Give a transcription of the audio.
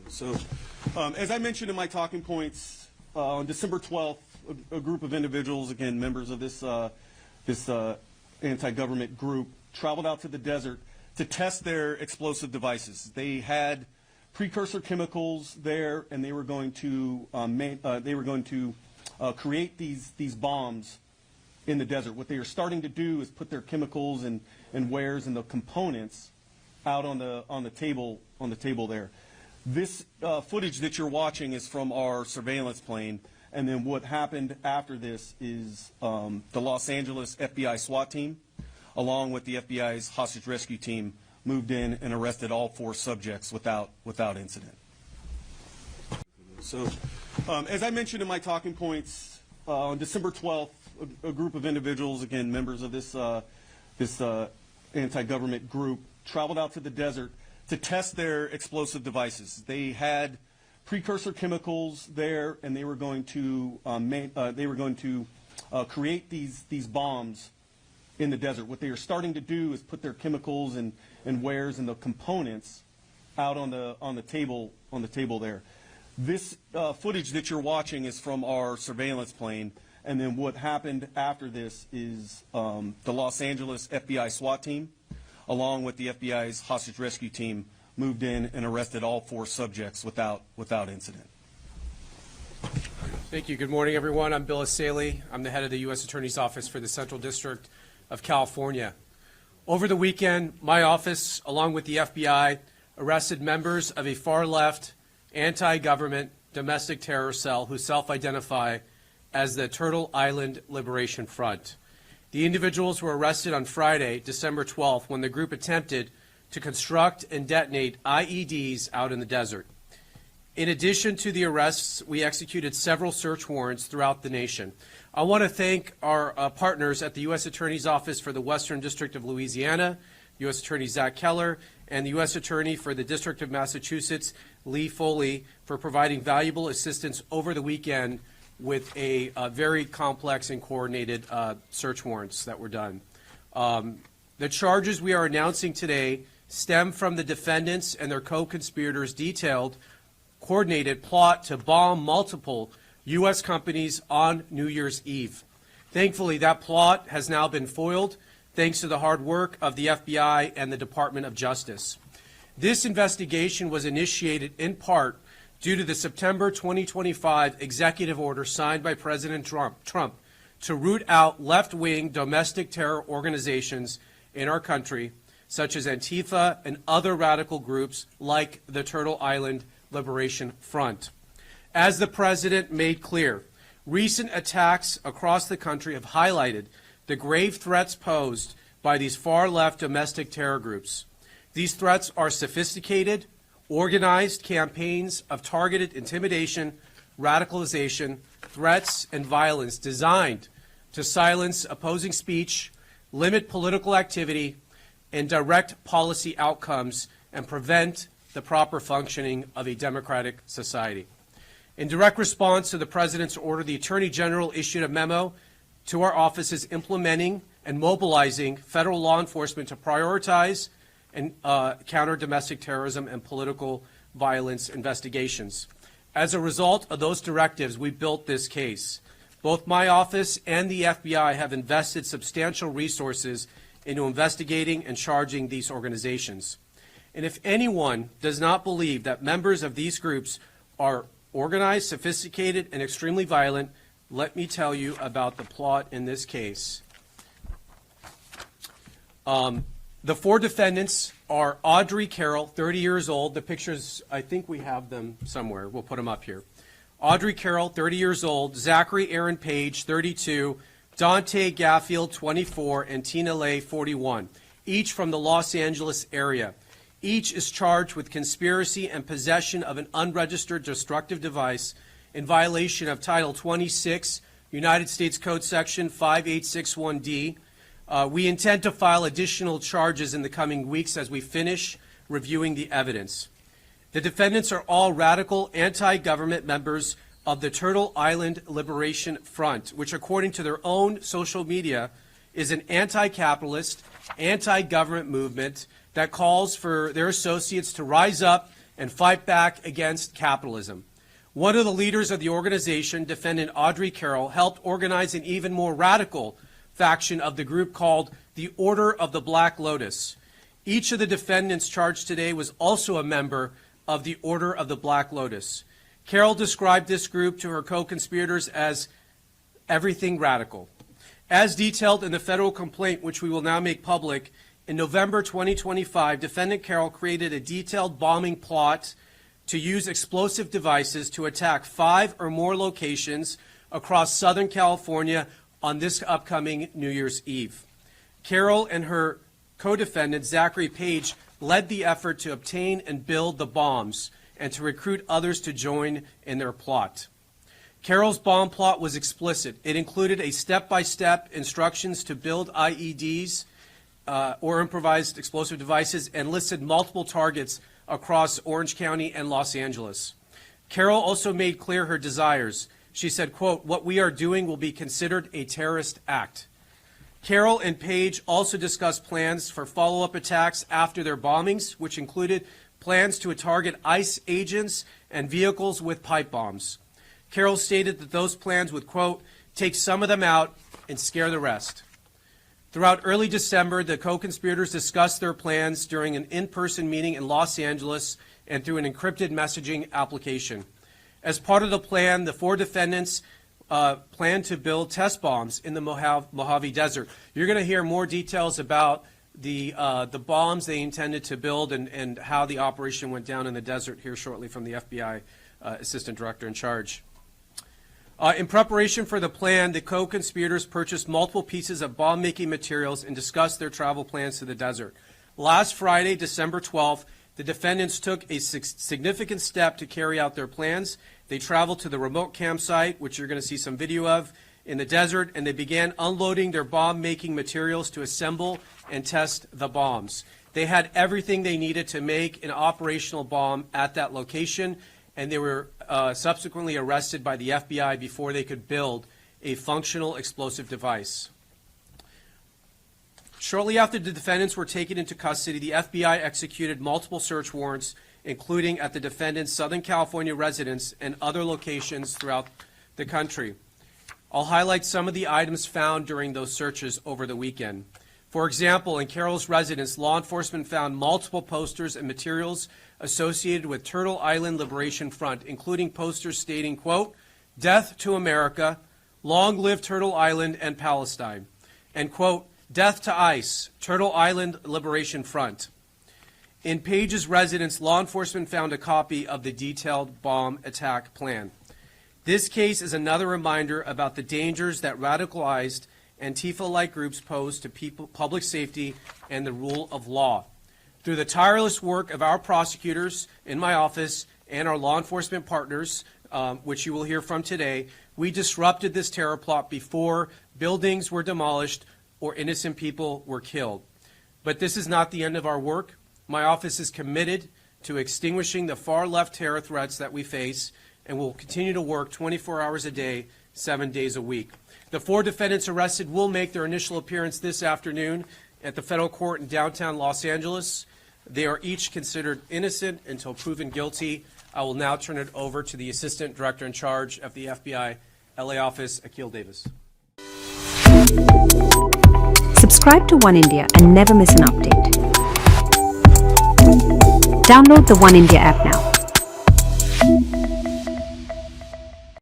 So, as I mentioned in my talking points, on December 12th, a group of individuals, again, members of this anti-government group, traveled out to the desert to test their explosive devices. They had precursor chemicals there, and they were going to create these bombs in the desert. What they are starting to do is put their chemicals and wares and the components out on the table there. This footage that you're watching is from our surveillance plane, and then what happened after this is the Los Angeles FBI SWAT team, along with the FBI's hostage rescue team, moved in and arrested all 4 subjects without incident. So, as I mentioned in my talking points, on December 12th, a group of individuals, again, members of this anti-government group, traveled out to the desert to test their explosive devices. They had precursor chemicals there, and they were going to create these bombs in the desert. What they are starting to do is put their chemicals and wares and the components out on the table there. This footage that you're watching is from our surveillance plane, and then what happened after this is the Los Angeles FBI SWAT team, along with the FBI's hostage rescue team, moved in and arrested all 4 subjects without incident. Thank you. Good morning, everyone. I'm Bill Asaley. I'm the head of the U.S. Attorney's Office for the Central District of California. Over the weekend, my office, along with the FBI, arrested members of a far-left, anti-government domestic terror cell who self-identify as the Turtle Island Liberation Front. The individuals were arrested on Friday, December 12th, when the group attempted to construct and detonate IEDs out in the desert. In addition to the arrests, we executed several search warrants throughout the nation. I want to thank our partners at the U.S. Attorney's Office for the Western District of Louisiana, U.S. Attorney Zach Keller, and the U.S. Attorney for the District of Massachusetts, Lee Foley, for providing valuable assistance over the weekend with a very complex and coordinated search warrants that were done. The charges we are announcing today stem from the defendants and their co-conspirators' detailed, coordinated plot to bomb multiple U.S. companies on New Year's Eve. Thankfully, that plot has now been foiled thanks to the hard work of the FBI and the Department of Justice. This investigation was initiated in part due to the September 2025 executive order signed by President Trump to root out left-wing domestic terror organizations in our country, such as Antifa and other radical groups like the Turtle Island Liberation Front. As the President made clear, recent attacks across the country have highlighted the grave threats posed by these far-left domestic terror groups. These threats are sophisticated, organized campaigns of targeted intimidation, radicalization, threats, and violence designed to silence opposing speech, limit political activity, and direct policy outcomes and prevent the proper functioning of a democratic society. In direct response to the President's order, the Attorney General issued a memo to our offices implementing and mobilizing federal law enforcement to prioritize and counter domestic terrorism and political violence investigations. As a result of those directives, we built this case. Both my office and the FBI have invested substantial resources into investigating and charging these organizations. And if anyone does not believe that members of these groups are organized, sophisticated, and extremely violent, let me tell you about the plot in this case. The 4 defendants are Audrey Carroll, 30 years old. The pictures, I think we have them somewhere. We'll put them up here. Audrey Carroll, 30 years old. Zachary Aaron Page, 32. Dante Gaffield, 24. And Tina Lay, 41. Each from the Los Angeles area. Each is charged with conspiracy and possession of an unregistered destructive device in violation of Title 26, United States Code Section 5861D. We intend to file additional charges in the coming weeks as we finish reviewing the evidence. The defendants are all radical anti-government members of the Turtle Island Liberation Front, which, according to their own social media, is an anti-capitalist, anti-government movement that calls for their associates to rise up and fight back against capitalism. One of the leaders of the organization, defendant Audrey Carroll, helped organize an even more radical faction of the group called the Order of the Black Lotus. Each of the defendants charged today was also a member of the Order of the Black Lotus. Carroll described this group to her co-conspirators as everything radical. As detailed in the federal complaint, which we will now make public, in November 2025, defendant Carroll created a detailed bombing plot to use explosive devices to attack 5 or more locations across Southern California on this upcoming New Year's Eve. Carroll and her co-defendant, Zachary Page, led the effort to obtain and build the bombs and to recruit others to join in their plot. Carroll's bomb plot was explicit. It included a step-by-step instructions to build IEDs or improvised explosive devices and listed multiple targets across Orange County and Los Angeles. Carroll also made clear her desires. She said, quote, "What we are doing will be considered a terrorist act." Carroll and Page also discussed plans for follow-up attacks after their bombings, which included plans to target ICE agents and vehicles with pipe bombs. Carroll stated that those plans would, quote, "take some of them out and scare the rest." Throughout early December, the co-conspirators discussed their plans during an in-person meeting in Los Angeles and through an encrypted messaging application. As part of the plan, the 4 defendants planned to build test bombs in the Mojave Desert. You're going to hear more details about the bombs they intended to build and how the operation went down in the desert here shortly from the FBI Assistant Director in charge. In preparation for the plan, the co-conspirators purchased multiple pieces of bomb-making materials and discussed their travel plans to the desert. Last Friday, December 12th, the defendants took a significant step to carry out their plans. They traveled to the remote campsite, which you're going to see some video of, in the desert, and they began unloading their bomb-making materials to assemble and test the bombs. They had everything they needed to make an operational bomb at that location, and they were subsequently arrested by the FBI before they could build a functional explosive device. Shortly after the defendants were taken into custody, the FBI executed multiple search warrants, including at the defendants' Southern California residence and other locations throughout the country. I'll highlight some of the items found during those searches over the weekend. For example, in Carroll's residence, law enforcement found multiple posters and materials associated with Turtle Island Liberation Front, including posters stating, quote, "Death to America, long live Turtle Island and Palestine," and, quote, "Death to ICE, Turtle Island Liberation Front." In Page's residence, law enforcement found a copy of the detailed bomb attack plan. This case is another reminder about the dangers that radicalized Antifa-like groups pose to public safety and the rule of law. Through the tireless work of our prosecutors in my office and our law enforcement partners, which you will hear from today, we disrupted this terror plot before buildings were demolished or innocent people were killed. But this is not the end of our work. My office is committed to extinguishing the far-left terror threats that we face, and will continue to work 24 hours a day, 7 days a week. The 4 defendants arrested will make their initial appearance this afternoon at the federal court in downtown Los Angeles. They are each considered innocent until proven guilty. I will now turn it over to the Assistant Director in charge of the FBI LA office, Akil Davis. Subscribe to One India and never miss an update. Download the One India app now.